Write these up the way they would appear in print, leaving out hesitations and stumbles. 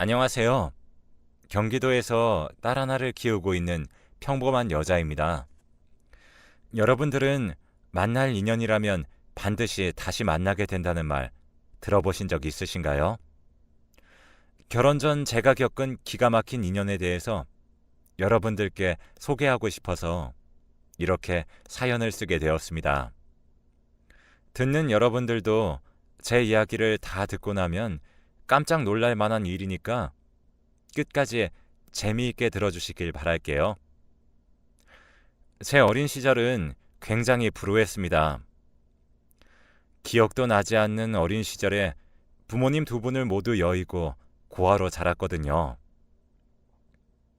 안녕하세요. 경기도에서 딸 하나를 키우고 있는 평범한 여자입니다. 여러분들은 만날 인연이라면 반드시 다시 만나게 된다는 말 들어보신 적 있으신가요? 결혼 전 제가 겪은 기가 막힌 인연에 대해서 여러분들께 소개하고 싶어서 이렇게 사연을 쓰게 되었습니다. 듣는 여러분들도 제 이야기를 다 듣고 나면 깜짝 놀랄 만한 일이니까 끝까지 재미있게 들어주시길 바랄게요. 제 어린 시절은 굉장히 불우했습니다. 기억도 나지 않는 어린 시절에 부모님 두 분을 모두 여의고 고아로 자랐거든요.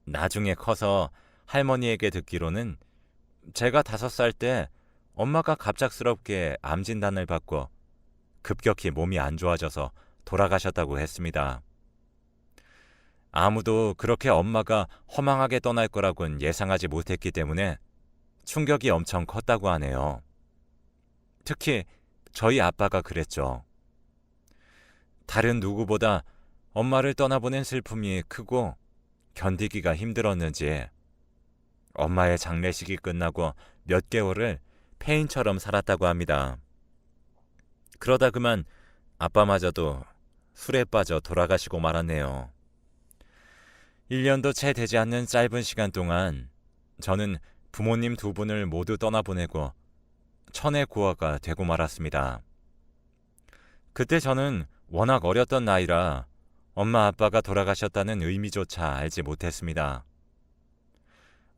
나중에 커서 할머니에게 듣기로는 제가 5살 때 엄마가 갑작스럽게 암 진단을 받고 급격히 몸이 안 좋아져서 돌아가셨다고 했습니다. 아무도 그렇게 엄마가 허망하게 떠날 거라고는 예상하지 못했기 때문에 충격이 엄청 컸다고 하네요. 특히 저희 아빠가 그랬죠. 다른 누구보다 엄마를 떠나보낸 슬픔이 크고 견디기가 힘들었는지 엄마의 장례식이 끝나고 몇 개월을 폐인처럼 살았다고 합니다. 그러다 그만 아빠마저도 술에 빠져 돌아가시고 말았네요. 1년도 채 되지 않는 짧은 시간 동안 저는 부모님 두 분을 모두 떠나보내고 천의 고아가 되고 말았습니다. 그때 저는 워낙 어렸던 나이라 엄마 아빠가 돌아가셨다는 의미조차 알지 못했습니다.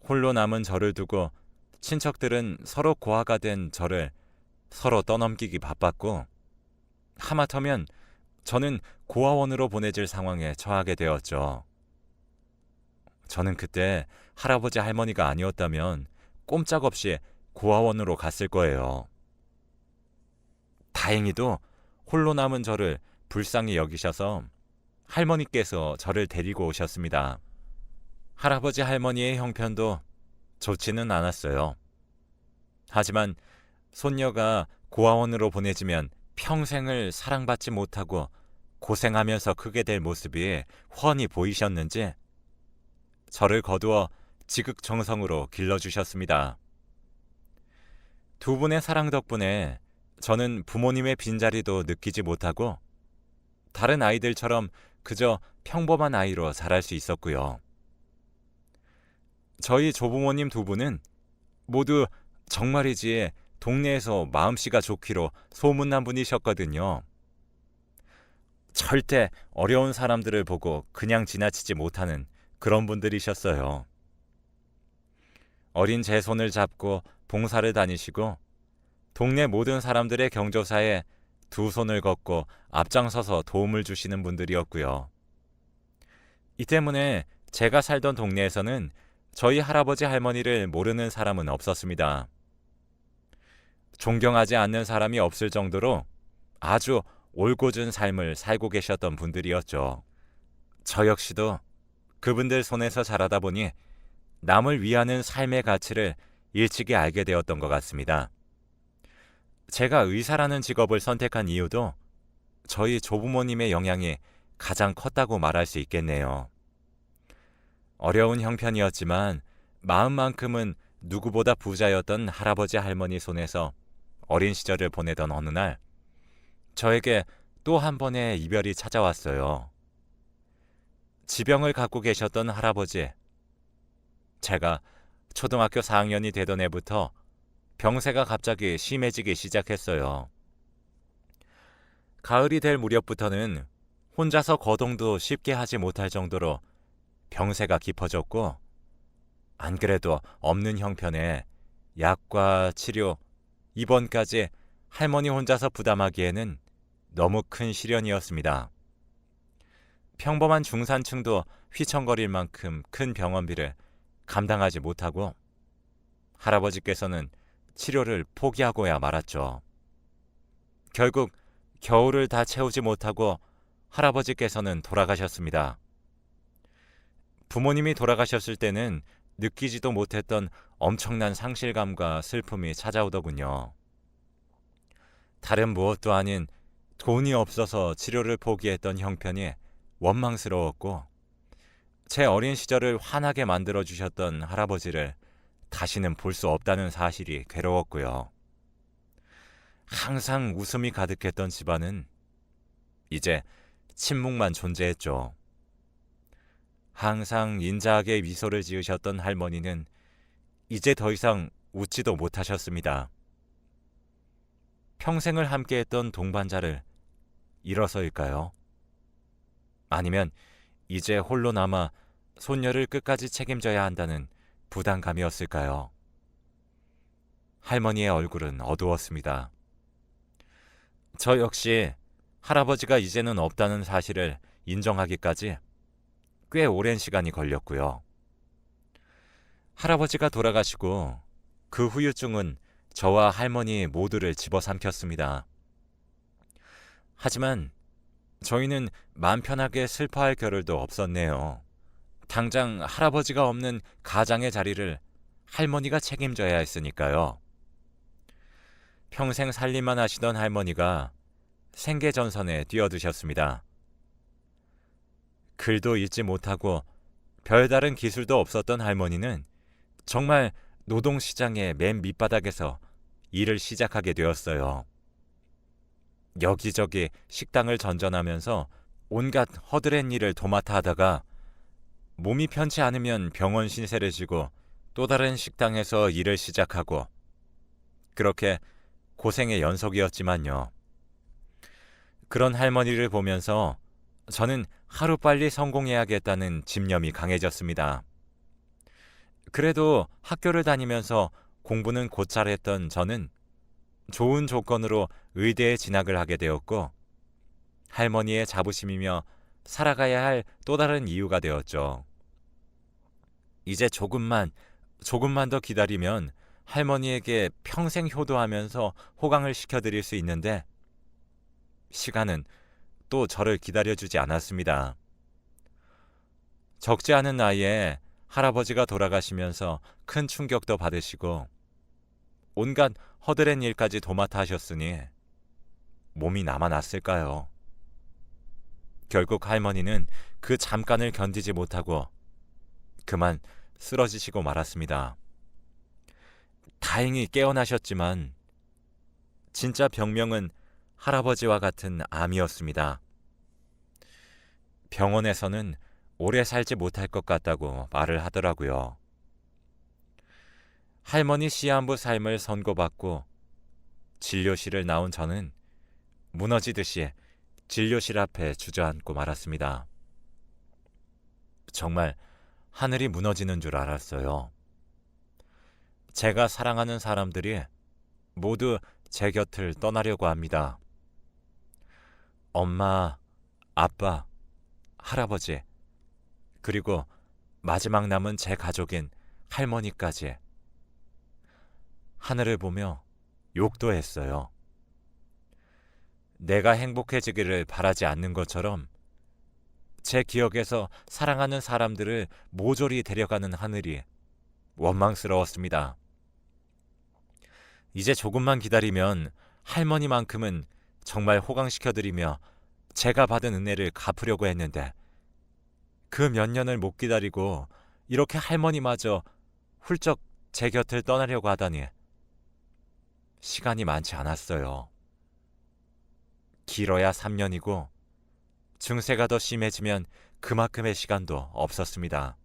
홀로 남은 저를 두고 친척들은 서로 고아가 된 저를 서로 떠넘기기 바빴고 하마터면 저는 고아원으로 보내질 상황에 처하게 되었죠. 저는 그때 할아버지 할머니가 아니었다면 꼼짝없이 고아원으로 갔을 거예요. 다행히도 홀로 남은 저를 불쌍히 여기셔서 할머니께서 저를 데리고 오셨습니다. 할아버지 할머니의 형편도 좋지는 않았어요. 하지만 손녀가 고아원으로 보내지면 평생을 사랑받지 못하고 고생하면서 크게 될 모습이 훤히 보이셨는지 저를 거두어 지극정성으로 길러주셨습니다. 두 분의 사랑 덕분에 저는 부모님의 빈자리도 느끼지 못하고 다른 아이들처럼 그저 평범한 아이로 자랄 수 있었고요. 저희 조부모님 두 분은 모두 정말이지 동네에서 마음씨가 좋기로 소문난 분이셨거든요. 절대 어려운 사람들을 보고 그냥 지나치지 못하는 그런 분들이셨어요. 어린 제 손을 잡고 봉사를 다니시고 동네 모든 사람들의 경조사에 두 손을 걷고 앞장서서 도움을 주시는 분들이었고요. 이 때문에 제가 살던 동네에서는 저희 할아버지 할머니를 모르는 사람은 없었습니다. 존경하지 않는 사람이 없을 정도로 아주 올곧은 삶을 살고 계셨던 분들이었죠. 저 역시도 그분들 손에서 자라다 보니 남을 위하는 삶의 가치를 일찍이 알게 되었던 것 같습니다. 제가 의사라는 직업을 선택한 이유도 저희 조부모님의 영향이 가장 컸다고 말할 수 있겠네요. 어려운 형편이었지만 마음만큼은 누구보다 부자였던 할아버지 할머니 손에서 어린 시절을 보내던 어느 날 저에게 또 한 번의 이별이 찾아왔어요. 지병을 갖고 계셨던 할아버지. 제가 초등학교 4학년이 되던 해부터 병세가 갑자기 심해지기 시작했어요. 가을이 될 무렵부터는 혼자서 거동도 쉽게 하지 못할 정도로 병세가 깊어졌고 안 그래도 없는 형편에 약과 치료, 입원까지 할머니 혼자서 부담하기에는 너무 큰 시련이었습니다. 평범한 중산층도 휘청거릴 만큼 큰 병원비를 감당하지 못하고 할아버지께서는 치료를 포기하고야 말았죠. 결국 겨울을 다 채우지 못하고 할아버지께서는 돌아가셨습니다. 부모님이 돌아가셨을 때는 느끼지도 못했던 엄청난 상실감과 슬픔이 찾아오더군요. 다른 무엇도 아닌 돈이 없어서 치료를 포기했던 형편이 원망스러웠고 제 어린 시절을 환하게 만들어 주셨던 할아버지를 다시는 볼 수 없다는 사실이 괴로웠고요. 항상 웃음이 가득했던 집안은 이제 침묵만 존재했죠. 항상 인자하게 미소를 지으셨던 할머니는 이제 더 이상 웃지도 못하셨습니다. 평생을 함께했던 동반자를 잃어서일까요? 아니면 이제 홀로 남아 손녀를 끝까지 책임져야 한다는 부담감이었을까요? 할머니의 얼굴은 어두웠습니다. 저 역시 할아버지가 이제는 없다는 사실을 인정하기까지 꽤 오랜 시간이 걸렸고요. 할아버지가 돌아가시고 그 후유증은 저와 할머니 모두를 집어삼켰습니다. 하지만 저희는 마음 편하게 슬퍼할 겨를도 없었네요. 당장 할아버지가 없는 가장의 자리를 할머니가 책임져야 했으니까요. 평생 살림만 하시던 할머니가 생계전선에 뛰어드셨습니다. 글도 읽지 못하고 별다른 기술도 없었던 할머니는 정말 노동시장의 맨 밑바닥에서 일을 시작하게 되었어요. 여기저기 식당을 전전하면서 온갖 허드렛 일을 도맡아 하다가 몸이 편치 않으면 병원 신세를 지고 또 다른 식당에서 일을 시작하고 그렇게 고생의 연속이었지만요. 그런 할머니를 보면서 저는 하루빨리 성공해야겠다는 집념이 강해졌습니다. 그래도 학교를 다니면서 공부는 곧잘 했던 저는 좋은 조건으로 의대에 진학을 하게 되었고 할머니의 자부심이며 살아가야 할 또 다른 이유가 되었죠. 이제 조금만 더 기다리면 할머니에게 평생 효도하면서 호강을 시켜드릴 수 있는데 시간은 또 저를 기다려주지 않았습니다. 적지 않은 나이에 할아버지가 돌아가시면서 큰 충격도 받으시고 온갖 허드렛 일까지 도맡아 하셨으니 몸이 남아났을까요? 결국 할머니는 그 잠깐을 견디지 못하고 그만 쓰러지시고 말았습니다. 다행히 깨어나셨지만 진짜 병명은 할아버지와 같은 암이었습니다. 병원에서는 오래 살지 못할 것 같다고 말을 하더라고요. 할머니 시한부 삶을 선고받고 진료실을 나온 저는 무너지듯이 진료실 앞에 주저앉고 말았습니다. 정말 하늘이 무너지는 줄 알았어요. 제가 사랑하는 사람들이 모두 제 곁을 떠나려고 합니다. 엄마, 아빠, 할아버지, 그리고 마지막 남은 제 가족인 할머니까지. 하늘을 보며 욕도 했어요. 내가 행복해지기를 바라지 않는 것처럼 제 기억에서 사랑하는 사람들을 모조리 데려가는 하늘이 원망스러웠습니다. 이제 조금만 기다리면 할머니만큼은 정말 호강시켜드리며 제가 받은 은혜를 갚으려고 했는데 그 몇 년을 못 기다리고 이렇게 할머니마저 훌쩍 제 곁을 떠나려고 하다니 시간이 많지 않았어요. 길어야 3년이고 증세가 더 심해지면 그만큼의 시간도 없었습니다.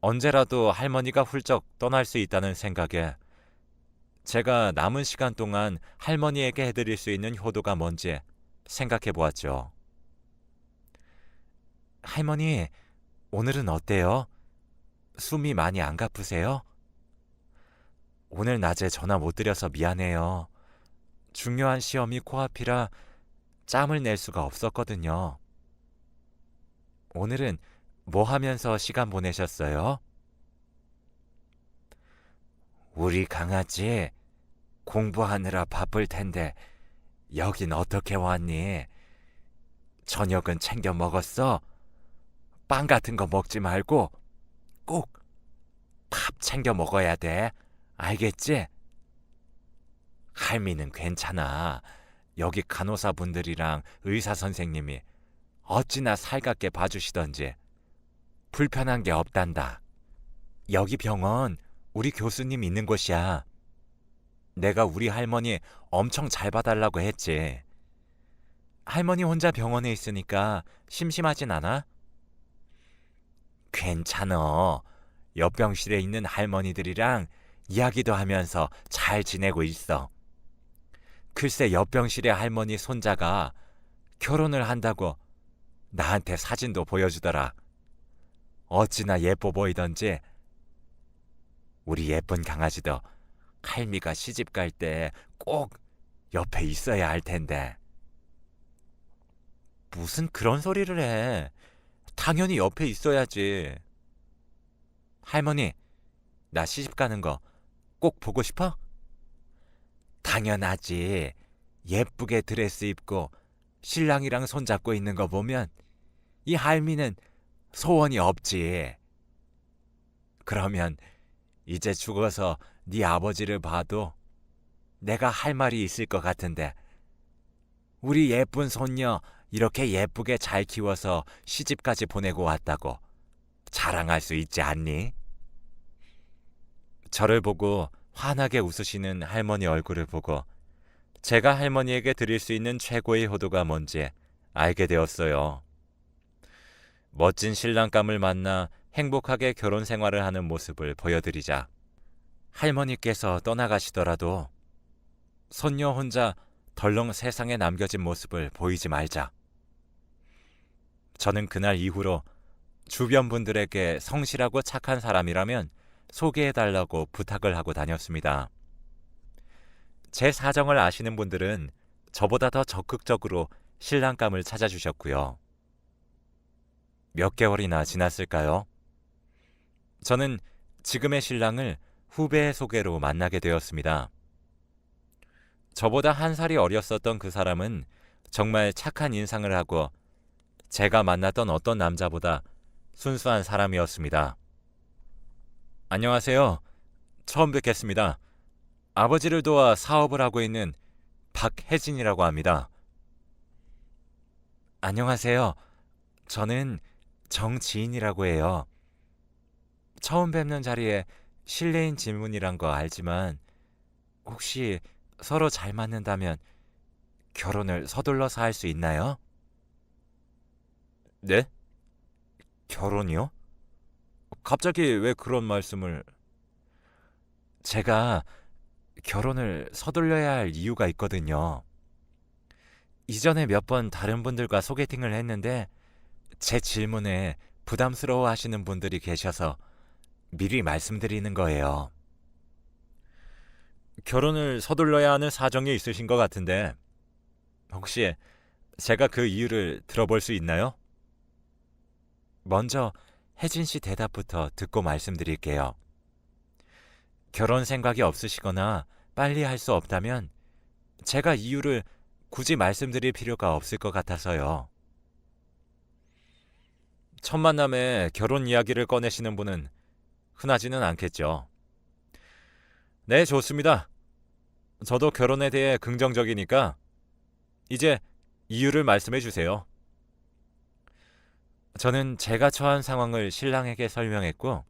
언제라도 할머니가 훌쩍 떠날 수 있다는 생각에 제가 남은 시간 동안 할머니에게 해드릴 수 있는 효도가 뭔지 생각해 보았죠. 할머니, 오늘은 어때요? 숨이 많이 안 가쁘세요? 오늘 낮에 전화 못 드려서 미안해요. 중요한 시험이 코앞이라 짬을 낼 수가 없었거든요. 오늘은 뭐 하면서 시간 보내셨어요? 우리 강아지 공부하느라 바쁠 텐데 여긴 어떻게 왔니? 저녁은 챙겨 먹었어? 빵 같은 거 먹지 말고 꼭 밥 챙겨 먹어야 돼. 알겠지? 할미는 괜찮아. 여기 간호사분들이랑 의사 선생님이 어찌나 살갑게 봐주시던지 불편한 게 없단다. 여기 병원 우리 교수님 있는 곳이야. 내가 우리 할머니 엄청 잘 봐달라고 했지. 할머니 혼자 병원에 있으니까 심심하진 않아? 괜찮어. 옆병실에 있는 할머니들이랑 이야기도 하면서 잘 지내고 있어. 글쎄 옆병실의 할머니 손자가 결혼을 한다고 나한테 사진도 보여주더라. 어찌나 예뻐 보이던지. 우리 예쁜 강아지도 할미가 시집 갈 때 꼭 옆에 있어야 할 텐데. 무슨 그런 소리를 해. 당연히 옆에 있어야지. 할머니, 나 시집 가는 거 꼭 보고 싶어? 당연하지. 예쁘게 드레스 입고 신랑이랑 손잡고 있는 거 보면 이 할미는 소원이 없지. 그러면 이제 죽어서 네 아버지를 봐도 내가 할 말이 있을 것 같은데, 우리 예쁜 손녀 이렇게 예쁘게 잘 키워서 시집까지 보내고 왔다고 자랑할 수 있지 않니? 저를 보고 환하게 웃으시는 할머니 얼굴을 보고 제가 할머니에게 드릴 수 있는 최고의 효도가 뭔지 알게 되었어요. 멋진 신랑감을 만나 행복하게 결혼 생활을 하는 모습을 보여드리자 할머니께서 떠나가시더라도 손녀 혼자 덜렁 세상에 남겨진 모습을 보이지 말자. 저는 그날 이후로 주변 분들에게 성실하고 착한 사람이라면 소개해달라고 부탁을 하고 다녔습니다. 제 사정을 아시는 분들은 저보다 더 적극적으로 신랑감을 찾아주셨고요. 몇 개월이나 지났을까요? 저는 지금의 신랑을 후배의 소개로 만나게 되었습니다. 저보다 한 살이 어렸었던 그 사람은 정말 착한 인상을 하고 제가 만났던 어떤 남자보다 순수한 사람이었습니다. 안녕하세요. 처음 뵙겠습니다. 아버지를 도와 사업을 하고 있는 박혜진이라고 합니다. 안녕하세요. 저는 정지인이라고 해요. 처음 뵙는 자리에 실례인 질문이란 거 알지만 혹시 서로 잘 맞는다면 결혼을 서둘러서 할 수 있나요? 네? 결혼이요? 갑자기 왜 그런 말씀을... 제가 결혼을 서둘러야 할 이유가 있거든요. 이전에 몇 번 다른 분들과 소개팅을 했는데 제 질문에 부담스러워 하시는 분들이 계셔서 미리 말씀드리는 거예요. 결혼을 서둘러야 하는 사정이 있으신 것 같은데 혹시 제가 그 이유를 들어볼 수 있나요? 먼저 혜진 씨 대답부터 듣고 말씀드릴게요. 결혼 생각이 없으시거나 빨리 할 수 없다면 제가 이유를 굳이 말씀드릴 필요가 없을 것 같아서요. 첫 만남에 결혼 이야기를 꺼내시는 분은 흔하지는 않겠죠. 네, 좋습니다. 저도 결혼에 대해 긍정적이니까 이제 이유를 말씀해 주세요. 저는 제가 처한 상황을 신랑에게 설명했고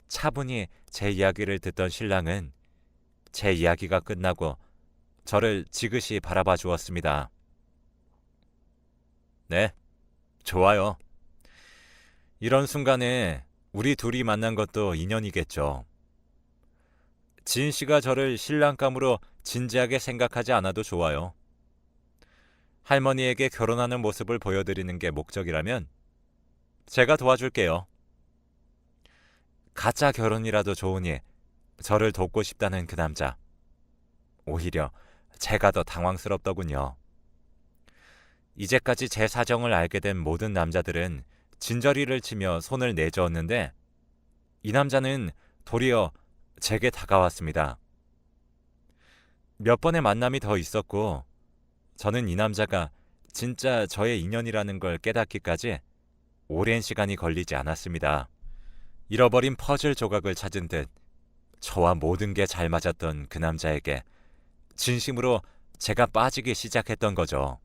차분히 제 이야기를 듣던 신랑은 제 이야기가 끝나고 저를 지그시 바라봐 주었습니다. 네, 좋아요. 이런 순간에 우리 둘이 만난 것도 인연이겠죠. 지인 씨가 저를 신랑감으로 진지하게 생각하지 않아도 좋아요. 할머니에게 결혼하는 모습을 보여드리는 게 목적이라면 제가 도와줄게요. 가짜 결혼이라도 좋으니 저를 돕고 싶다는 그 남자. 오히려 제가 더 당황스럽더군요. 이제까지 제 사정을 알게 된 모든 남자들은 진저리를 치며 손을 내저었는데 이 남자는 도리어 제게 다가왔습니다. 몇 번의 만남이 더 있었고 저는 이 남자가 진짜 저의 인연이라는 걸 깨닫기까지 오랜 시간이 걸리지 않았습니다. 잃어버린 퍼즐 조각을 찾은 듯 저와 모든 게 잘 맞았던 그 남자에게 진심으로 제가 빠지기 시작했던 거죠.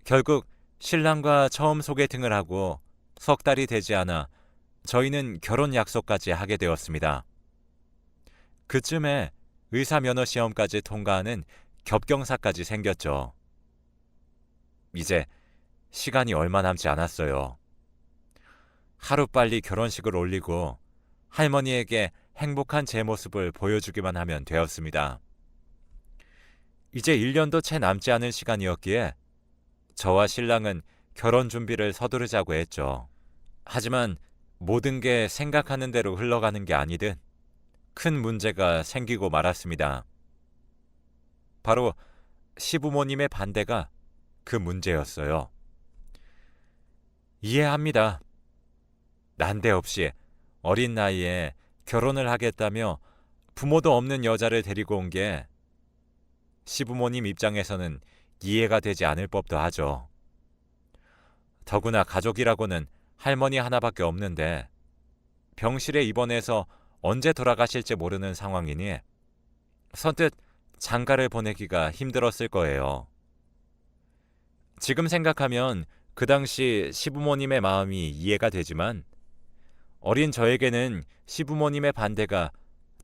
결국 신랑과 처음 소개팅을 하고 석 달이 되지 않아 저희는 결혼 약속까지 하게 되었습니다. 그쯤에 의사 면허 시험까지 통과하는 겹경사까지 생겼죠. 이제 시간이 얼마 남지 않았어요. 하루빨리 결혼식을 올리고 할머니에게 행복한 제 모습을 보여주기만 하면 되었습니다. 이제 1년도 채 남지 않은 시간이었기에 저와 신랑은 결혼 준비를 서두르자고 했죠. 하지만 모든 게 생각하는 대로 흘러가는 게 아니듯 큰 문제가 생기고 말았습니다. 바로 시부모님의 반대가 그 문제였어요. 이해합니다. 난데없이 어린 나이에 결혼을 하겠다며 부모도 없는 여자를 데리고 온 게 시부모님 입장에서는 이해가 되지 않을 법도 하죠. 더구나 가족이라고는 할머니 하나밖에 없는데 병실에 입원해서 언제 돌아가실지 모르는 상황이니 선뜻 장가를 보내기가 힘들었을 거예요. 지금 생각하면 그 당시 시부모님의 마음이 이해가 되지만 어린 저에게는 시부모님의 반대가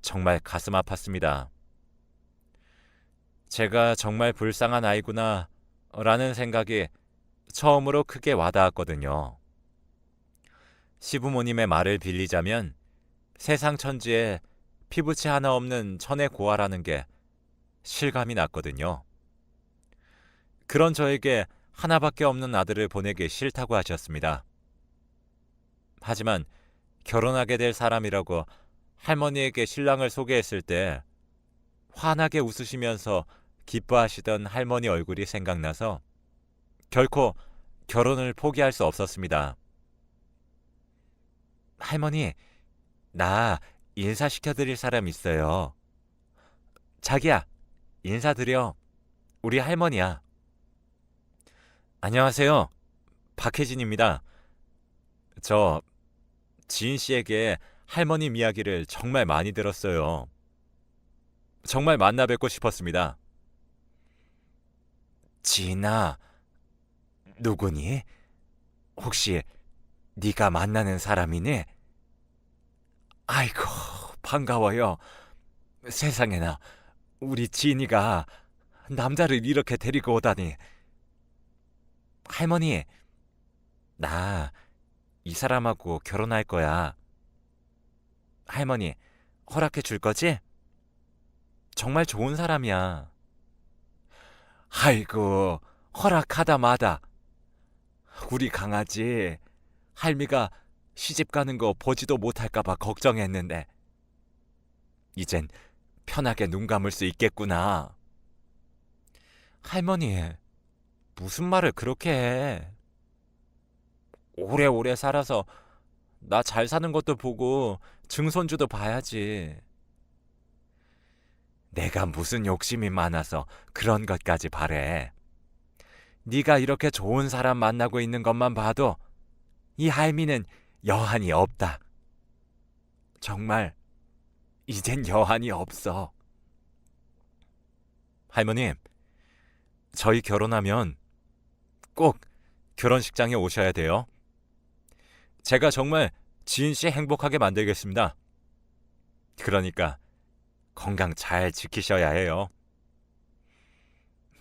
정말 가슴 아팠습니다. 제가 정말 불쌍한 아이구나 라는 생각이 처음으로 크게 와닿았거든요. 시부모님의 말을 빌리자면 세상 천지에 피부치 하나 없는 천의 고아라는 게 실감이 났거든요. 그런 저에게 하나밖에 없는 아들을 보내기 싫다고 하셨습니다. 하지만 결혼하게 될 사람이라고 할머니에게 신랑을 소개했을 때 환하게 웃으시면서 기뻐하시던 할머니 얼굴이 생각나서 결코 결혼을 포기할 수 없었습니다. 할머니, 나 인사시켜드릴 사람 있어요. 자기야, 인사드려. 우리 할머니야. 안녕하세요. 박혜진입니다. 저 지인 씨에게 할머님 이야기를 정말 많이 들었어요. 정말 만나 뵙고 싶었습니다. 지인아, 누구니? 혹시 네가 만나는 사람이니? 아이고, 반가워요. 세상에나 우리 지인이가 남자를 이렇게 데리고 오다니. 할머니, 나 이 사람하고 결혼할 거야. 할머니, 허락해 줄 거지? 정말 좋은 사람이야. 아이고, 허락하다 마다. 우리 강아지 할미가 시집 가는 거 보지도 못할까봐 걱정했는데 이젠 편하게 눈 감을 수 있겠구나. 할머니, 무슨 말을 그렇게 해? 오래오래 살아서 나 잘 사는 것도 보고 증손주도 봐야지. 내가 무슨 욕심이 많아서 그런 것까지 바래. 네가 이렇게 좋은 사람 만나고 있는 것만 봐도 이 할미는 여한이 없다. 정말 이젠 여한이 없어. 할머님, 저희 결혼하면 꼭 결혼식장에 오셔야 돼요. 제가 정말 지인 씨 행복하게 만들겠습니다. 그러니까 건강 잘 지키셔야 해요.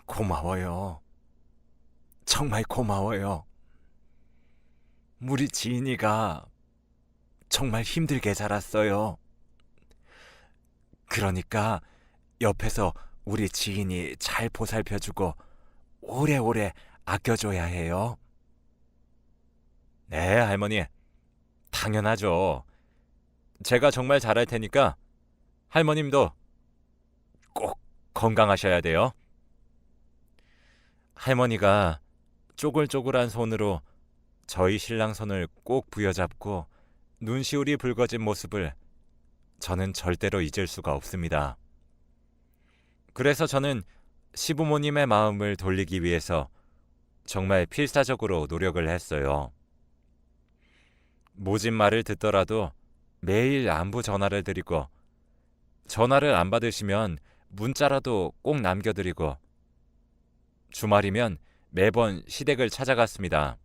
고마워요. 정말 고마워요. 우리 지인이가 정말 힘들게 자랐어요. 그러니까 옆에서 우리 지인이 잘 보살펴주고 오래오래 아껴줘야 해요. 네, 할머니. 당연하죠. 제가 정말 잘할 테니까 할머님도 꼭 건강하셔야 돼요. 할머니가 쪼글쪼글한 손으로 저희 신랑 손을 꼭 부여잡고 눈시울이 붉어진 모습을 저는 절대로 잊을 수가 없습니다. 그래서 저는 시부모님의 마음을 돌리기 위해서 정말 필사적으로 노력을 했어요. 모진 말을 듣더라도 매일 안부 전화를 드리고 전화를 안 받으시면 문자라도 꼭 남겨드리고 주말이면 매번 시댁을 찾아갔습니다.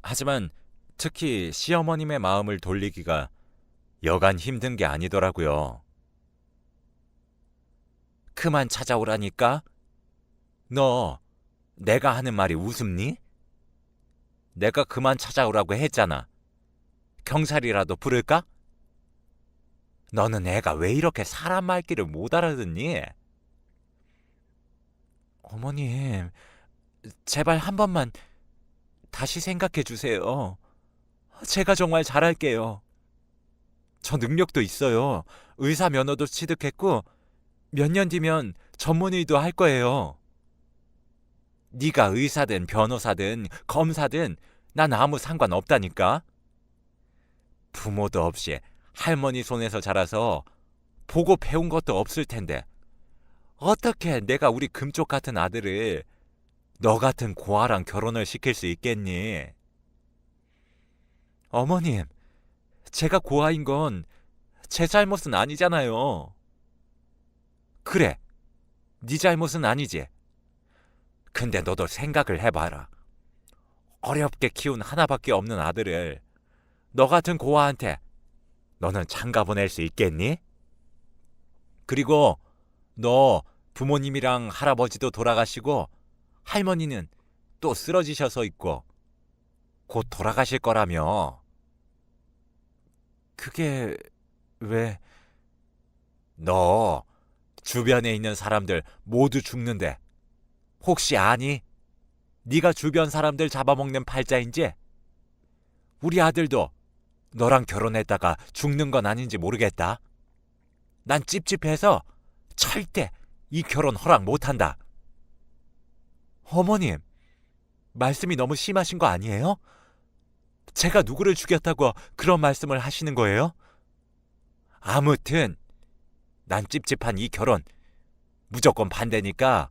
하지만 특히 시어머님의 마음을 돌리기가 여간 힘든 게 아니더라고요. 그만 찾아오라니까? 너 내가 하는 말이 우습니? 내가 그만 찾아오라고 했잖아. 경찰이라도 부를까? 너는 애가 왜 이렇게 사람 말귀를 못 알아듣니? 어머님, 제발 한 번만 다시 생각해 주세요. 제가 정말 잘할게요. 저 능력도 있어요. 의사 면허도 취득했고 몇 년 뒤면 전문의도 할 거예요. 네가 의사든 변호사든 검사든 난 아무 상관없다니까. 부모도 없이 할머니 손에서 자라서 보고 배운 것도 없을 텐데 어떻게 내가 우리 금쪽 같은 아들을 너 같은 고아랑 결혼을 시킬 수 있겠니? 어머님, 제가 고아인 건 제 잘못은 아니잖아요. 그래, 네 잘못은 아니지. 근데 너도 생각을 해봐라. 어렵게 키운 하나밖에 없는 아들을 너 같은 고아한테 너는 장가 보낼 수 있겠니? 그리고 너 부모님이랑 할아버지도 돌아가시고 할머니는 또 쓰러지셔서 있고 곧 돌아가실 거라며. 그게 왜? 너 주변에 있는 사람들 모두 죽는데 혹시 아니? 네가 주변 사람들 잡아먹는 팔자인지? 우리 아들도 너랑 결혼했다가 죽는 건 아닌지 모르겠다. 난 찝찝해서 절대 이 결혼 허락 못한다. 어머님, 말씀이 너무 심하신 거 아니에요? 제가 누구를 죽였다고 그런 말씀을 하시는 거예요? 아무튼 난 찝찝한 이 결혼 무조건 반대니까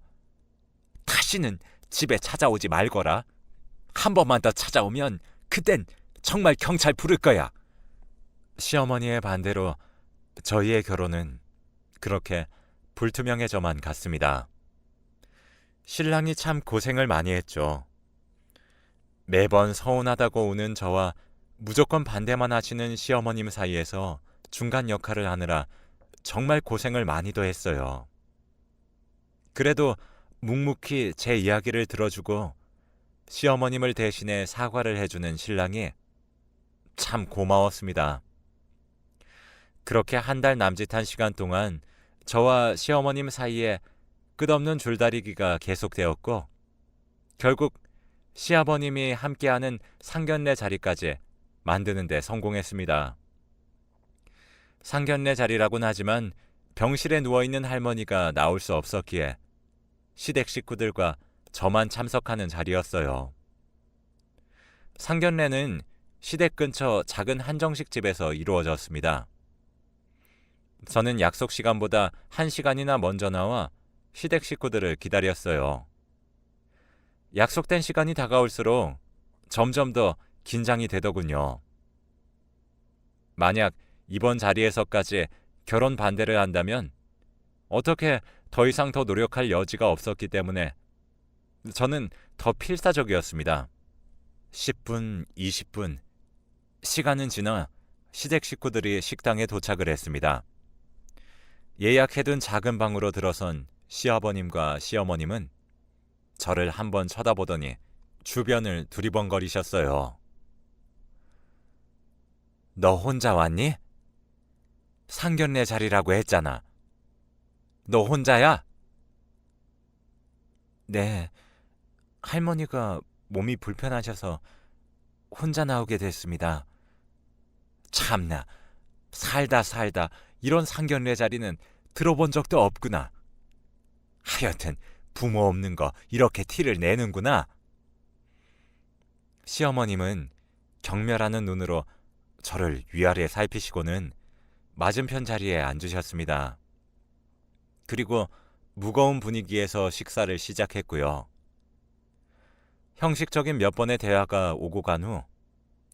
다시는 집에 찾아오지 말거라. 한 번만 더 찾아오면 그땐 정말 경찰 부를 거야. 시어머니의 반대로 저희의 결혼은 그렇게 불투명해져만 갔습니다. 신랑이 참 고생을 많이 했죠. 매번 서운하다고 우는 저와 무조건 반대만 하시는 시어머님 사이에서 중간 역할을 하느라 정말 고생을 많이도 했어요. 그래도 묵묵히 제 이야기를 들어주고 시어머님을 대신해 사과를 해주는 신랑이 참 고마웠습니다. 그렇게 한 달 남짓한 시간 동안 저와 시어머님 사이에 끝없는 줄다리기가 계속되었고 결국 시아버님이 함께하는 상견례 자리까지 만드는 데 성공했습니다. 상견례 자리라곤 하지만 병실에 누워있는 할머니가 나올 수 없었기에 시댁 식구들과 저만 참석하는 자리였어요. 상견례는 시댁 근처 작은 한정식 집에서 이루어졌습니다. 저는 약속 시간보다 1시간이나 먼저 나와 시댁 식구들을 기다렸어요. 약속된 시간이 다가올수록 점점 더 긴장이 되더군요. 만약 이번 자리에서까지 결혼 반대를 한다면 어떻게 더 이상 더 노력할 여지가 없었기 때문에 저는 더 필사적이었습니다. 10분, 20분, 시간은 지나 시댁 식구들이 식당에 도착을 했습니다. 예약해둔 작은 방으로 들어선 시아버님과 시어머님은 저를 한번 쳐다보더니 주변을 두리번거리셨어요. 너 혼자 왔니? 상견례 자리라고 했잖아. 너 혼자야? 네, 할머니가 몸이 불편하셔서 혼자 나오게 됐습니다. 참나, 살다 이런 상견례 자리는 들어본 적도 없구나. 하여튼 부모 없는 거 이렇게 티를 내는구나. 시어머님은 경멸하는 눈으로 저를 위아래 살피시고는 맞은편 자리에 앉으셨습니다. 그리고 무거운 분위기에서 식사를 시작했고요. 형식적인 몇 번의 대화가 오고 간 후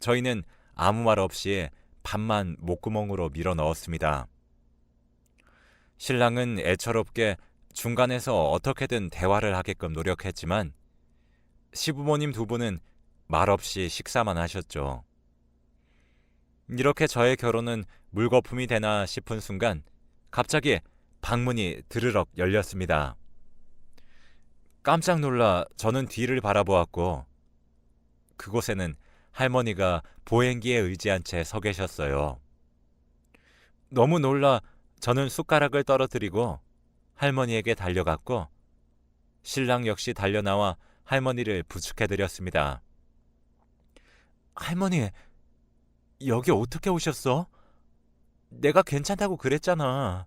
저희는 아무 말 없이 밥만 목구멍으로 밀어 넣었습니다. 신랑은 애처롭게 중간에서 어떻게든 대화를 하게끔 노력했지만 시부모님 두 분은 말없이 식사만 하셨죠. 이렇게 저의 결혼은 물거품이 되나 싶은 순간 갑자기 방문이 드르륵 열렸습니다. 깜짝 놀라 저는 뒤를 바라보았고 그곳에는 할머니가 보행기에 의지한 채 서 계셨어요. 너무 놀라 저는 숟가락을 떨어뜨리고 할머니에게 달려갔고 신랑 역시 달려나와 할머니를 부축해드렸습니다. 할머니, 여기 어떻게 오셨어? 내가 괜찮다고 그랬잖아.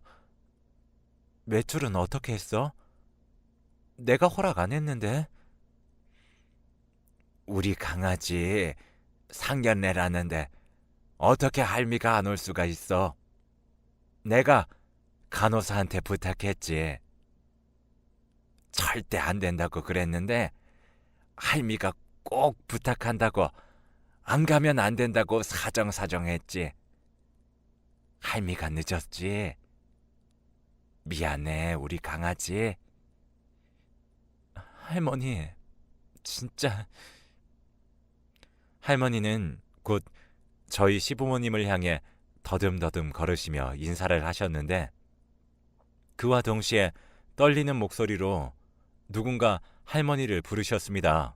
외출은 어떻게 했어? 내가 허락 안 했는데. 우리 강아지 상견례라는데 어떻게 할미가 안 올 수가 있어? 내가 간호사한테 부탁했지. 절대 안 된다고 그랬는데 할미가 꼭 부탁한다고 안 가면 안 된다고 사정사정했지. 할미가 늦었지. 미안해, 우리 강아지. 할머니, 진짜. 할머니는 곧 저희 시부모님을 향해 더듬더듬 걸으시며 인사를 하셨는데 그와 동시에 떨리는 목소리로 누군가 할머니를 부르셨습니다.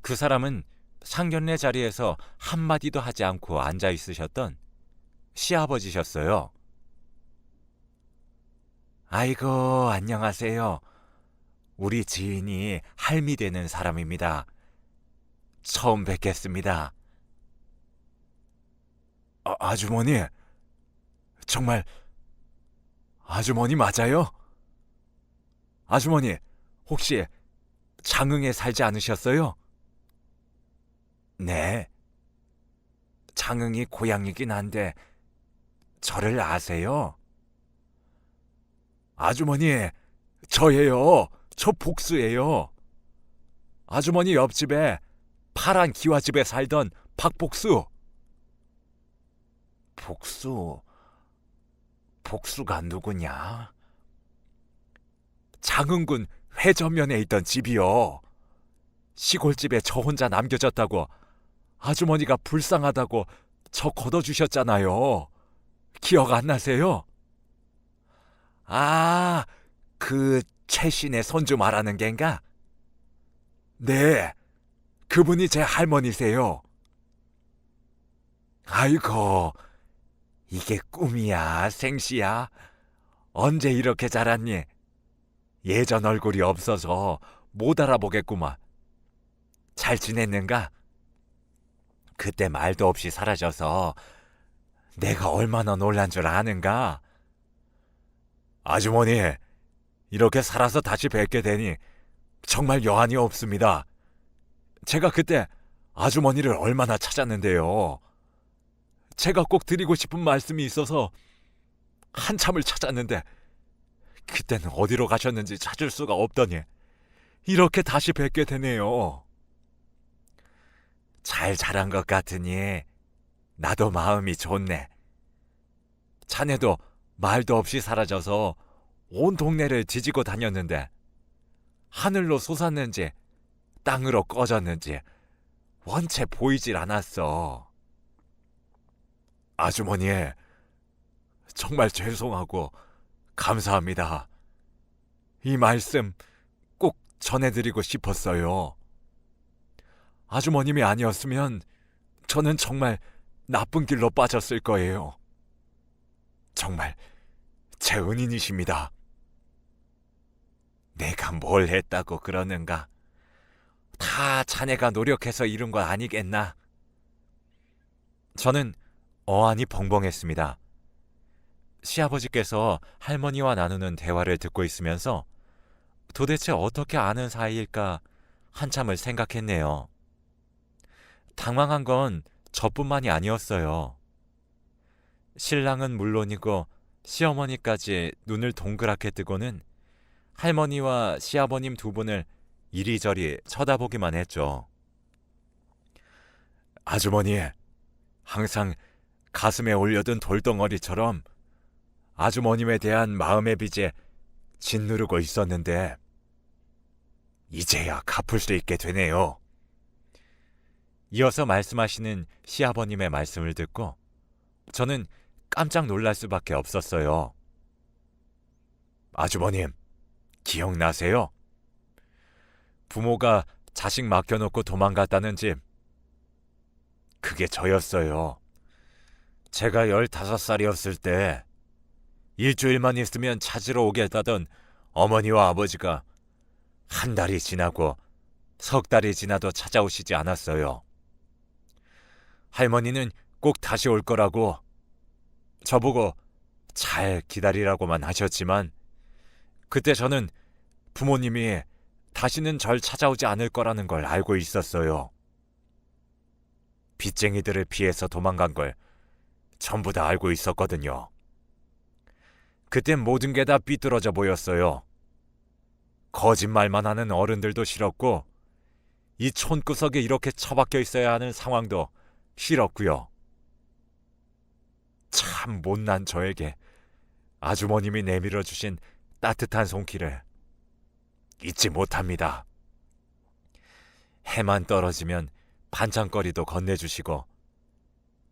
그 사람은 상견례 자리에서 한마디도 하지 않고 앉아 있으셨던 시아버지셨어요. 아이고, 안녕하세요. 우리 지인이 할미 되는 사람입니다. 처음 뵙겠습니다. 아주머니, 정말 아주머니 맞아요? 아주머니, 혹시 장흥에 살지 않으셨어요? 네. 장흥이 고향이긴 한데 저를 아세요? 아주머니, 저예요. 저 복수예요. 아주머니 옆집에 파란 기와집에 살던 박복수. 복수가 누구냐? 장흥군 회전면에 있던 집이요. 시골집에 저 혼자 남겨졌다고 아주머니가 불쌍하다고 저 걷어주셨잖아요. 기억 안 나세요? 아, 그 최신의 손주 말하는 겐가? 네, 그분이 제 할머니세요. 아이고, 이게 꿈이야, 생시야? 언제 이렇게 자랐니? 예전 얼굴이 없어서 못 알아보겠구만. 잘 지냈는가? 그때 말도 없이 사라져서 내가 얼마나 놀란 줄 아는가? 아주머니, 이렇게 살아서 다시 뵙게 되니 정말 여한이 없습니다. 제가 그때 아주머니를 얼마나 찾았는데요. 제가 꼭 드리고 싶은 말씀이 있어서 한참을 찾았는데 그때는 어디로 가셨는지 찾을 수가 없더니 이렇게 다시 뵙게 되네요. 잘 자란 것 같으니 나도 마음이 좋네. 자네도 말도 없이 사라져서 온 동네를 뒤지고 다녔는데 하늘로 솟았는지 땅으로 꺼졌는지 원체 보이질 않았어. 아주머니, 정말 죄송하고 감사합니다. 이 말씀 꼭 전해드리고 싶었어요. 아주머님이 아니었으면 저는 정말 나쁜 길로 빠졌을 거예요. 정말 제 은인이십니다. 내가 뭘 했다고 그러는가? 다 자네가 노력해서 이룬 거 아니겠나? 저는 어안이 벙벙했습니다. 시아버지께서 할머니와 나누는 대화를 듣고 있으면서 도대체 어떻게 아는 사이일까 한참을 생각했네요. 당황한 건 저뿐만이 아니었어요. 신랑은 물론이고 시어머니까지 눈을 동그랗게 뜨고는 할머니와 시아버님 두 분을 이리저리 쳐다보기만 했죠. 아주머니, 항상 가슴에 올려둔 돌덩어리처럼 아주머님에 대한 마음의 빚에 짓누르고 있었는데 이제야 갚을 수 있게 되네요. 이어서 말씀하시는 시아버님의 말씀을 듣고 저는 깜짝 놀랄 수밖에 없었어요. 아주버님, 기억나세요? 부모가 자식 맡겨놓고 도망갔다는 집. 그게 저였어요. 제가 15살이었을 때 일주일만 있으면 찾으러 오겠다던 어머니와 아버지가 한 달이 지나고 석 달이 지나도 찾아오시지 않았어요. 할머니는 꼭 다시 올 거라고 저보고 잘 기다리라고만 하셨지만 그때 저는 부모님이 다시는 절 찾아오지 않을 거라는 걸 알고 있었어요. 빚쟁이들을 피해서 도망간 걸 전부 다 알고 있었거든요. 그땐 모든 게 다 삐뚤어져 보였어요. 거짓말만 하는 어른들도 싫었고 이 촌구석에 이렇게 처박혀 있어야 하는 상황도 싫었고요. 참 못난 저에게 아주머님이 내밀어 주신 따뜻한 손길을 잊지 못합니다. 해만 떨어지면 반찬거리도 건네주시고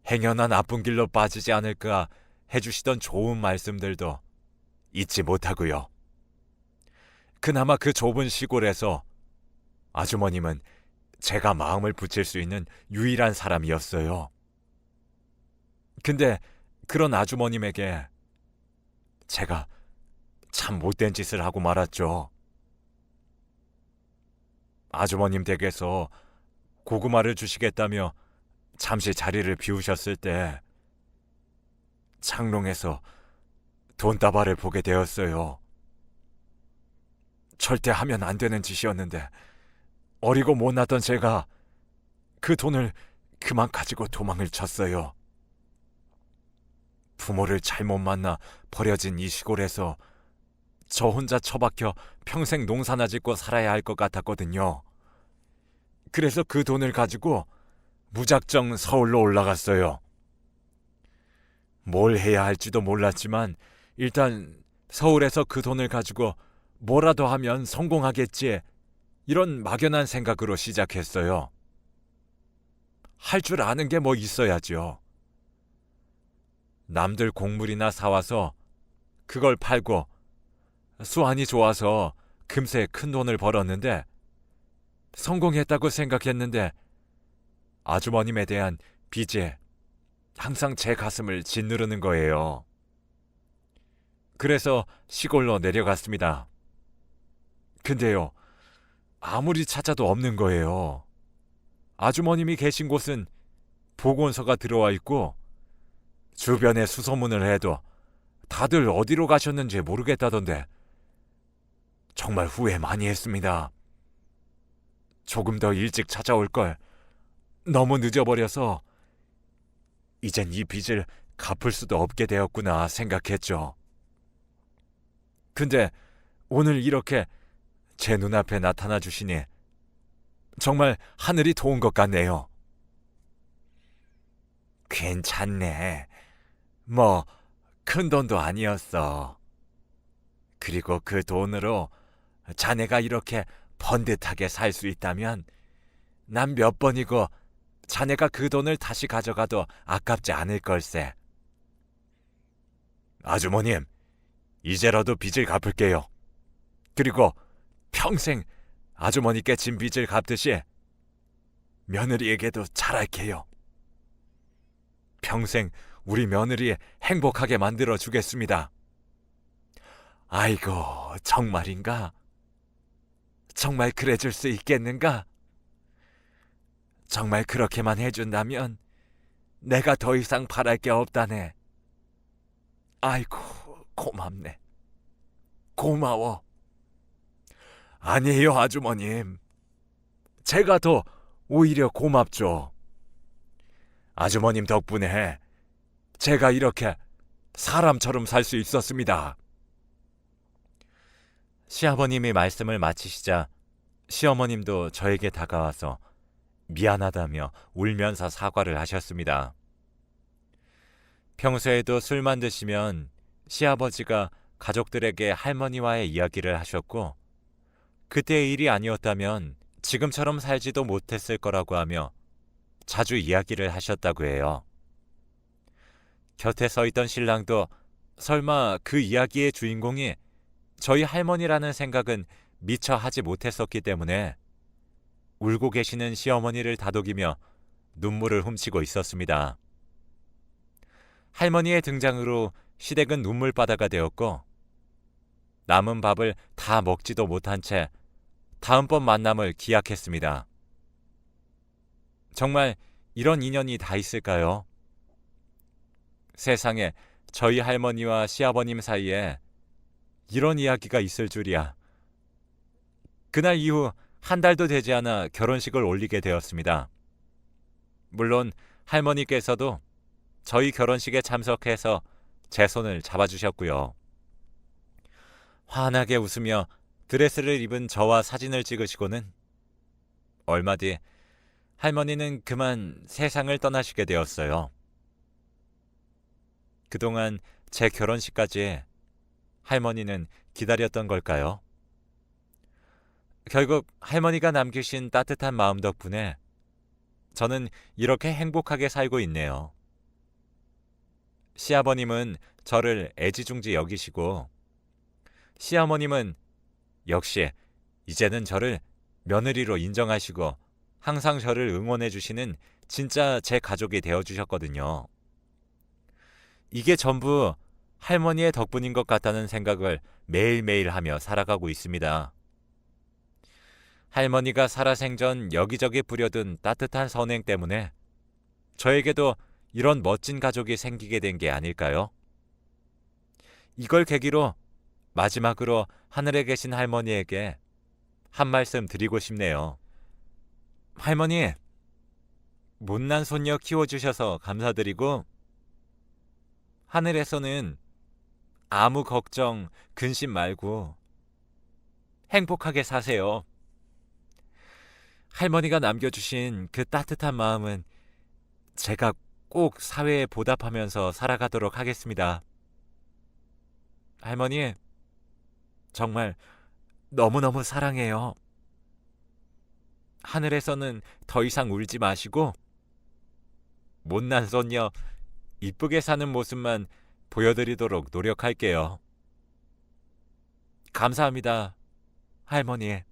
행여나 나쁜 길로 빠지지 않을까 해주시던 좋은 말씀들도 잊지 못하고요. 그나마 그 좁은 시골에서 아주머님은 제가 마음을 붙일 수 있는 유일한 사람이었어요. 근데 그런 아주머님에게 제가 참 못된 짓을 하고 말았죠. 아주머님 댁에서 고구마를 주시겠다며 잠시 자리를 비우셨을 때 창롱에서 돈다발을 보게 되었어요. 절대 하면 안 되는 짓이었는데 어리고 못났던 제가 그 돈을 그만 가지고 도망을 쳤어요. 부모를 잘못 만나 버려진 이 시골에서 저 혼자 처박혀 평생 농사나 짓고 살아야 할 것 같았거든요. 그래서 그 돈을 가지고 무작정 서울로 올라갔어요. 뭘 해야 할지도 몰랐지만 일단 서울에서 그 돈을 가지고 뭐라도 하면 성공하겠지, 이런 막연한 생각으로 시작했어요. 할 줄 아는 게 뭐 있어야죠. 남들 곡물이나 사와서 그걸 팔고 수완이 좋아서 금세 큰 돈을 벌었는데 성공했다고 생각했는데 아주머님에 대한 빚에 항상 제 가슴을 짓누르는 거예요. 그래서 시골로 내려갔습니다. 근데요, 아무리 찾아도 없는 거예요. 아주머님이 계신 곳은 보건소가 들어와 있고 주변에 수소문을 해도 다들 어디로 가셨는지 모르겠다던데 정말 후회 많이 했습니다. 조금 더 일찍 찾아올 걸 너무 늦어버려서 이젠 이 빚을 갚을 수도 없게 되었구나 생각했죠. 근데 오늘 이렇게 제 눈앞에 나타나 주시니 정말 하늘이 도운 것 같네요. 괜찮네. 뭐 큰 돈도 아니었어. 그리고 그 돈으로 자네가 이렇게 번듯하게 살 수 있다면 난 몇 번이고 자네가 그 돈을 다시 가져가도 아깝지 않을 걸세. 아주머님, 이제라도 빚을 갚을게요. 그리고 평생 아주머니께 진 빚을 갚듯이 며느리에게도 잘할게요. 평생 우리 며느리 행복하게 만들어 주겠습니다. 아이고, 정말인가? 정말 그래 줄 수 있겠는가? 정말 그렇게만 해준다면 내가 더 이상 바랄 게 없다네. 아이고, 고맙네. 고마워. 아니에요, 아주머님. 제가 더 오히려 고맙죠. 아주머님 덕분에 제가 이렇게 사람처럼 살 수 있었습니다. 시아버님이 말씀을 마치시자 시어머님도 저에게 다가와서 미안하다며 울면서 사과를 하셨습니다. 평소에도 술만 드시면 시아버지가 가족들에게 할머니와의 이야기를 하셨고 그때의 일이 아니었다면 지금처럼 살지도 못했을 거라고 하며 자주 이야기를 하셨다고 해요. 곁에 서 있던 신랑도 설마 그 이야기의 주인공이 저희 할머니라는 생각은 미처 하지 못했었기 때문에 울고 계시는 시어머니를 다독이며 눈물을 훔치고 있었습니다. 할머니의 등장으로 시댁은 눈물바다가 되었고 남은 밥을 다 먹지도 못한 채 다음번 만남을 기약했습니다. 정말 이런 인연이 다 있을까요? 세상에 저희 할머니와 시아버님 사이에 이런 이야기가 있을 줄이야. 그날 이후 한 달도 되지 않아 결혼식을 올리게 되었습니다. 물론 할머니께서도 저희 결혼식에 참석해서 제 손을 잡아주셨고요. 환하게 웃으며 드레스를 입은 저와 사진을 찍으시고는 얼마 뒤 할머니는 그만 세상을 떠나시게 되었어요. 그동안 제 결혼식까지 할머니는 기다렸던 걸까요? 결국 할머니가 남기신 따뜻한 마음 덕분에 저는 이렇게 행복하게 살고 있네요. 시아버님은 저를 애지중지 여기시고 시어머님은 역시 이제는 저를 며느리로 인정하시고 항상 저를 응원해 주시는 진짜 제 가족이 되어주셨거든요. 이게 전부 할머니의 덕분인 것 같다는 생각을 매일매일 하며 살아가고 있습니다. 할머니가 살아생전 여기저기 부려둔 따뜻한 선행 때문에 저에게도 이런 멋진 가족이 생기게 된 게 아닐까요? 이걸 계기로 마지막으로 하늘에 계신 할머니에게 한 말씀 드리고 싶네요. 할머니, 못난 손녀 키워주셔서 감사드리고 하늘에서는 아무 걱정, 근심 말고 행복하게 사세요. 할머니가 남겨주신 그 따뜻한 마음은 제가 꼭 사회에 보답하면서 살아가도록 하겠습니다. 할머니, 정말 너무너무 사랑해요. 하늘에서는 더 이상 울지 마시고 못난 손녀 이쁘게 사는 모습만 보여드리도록 노력할게요. 감사합니다, 할머니.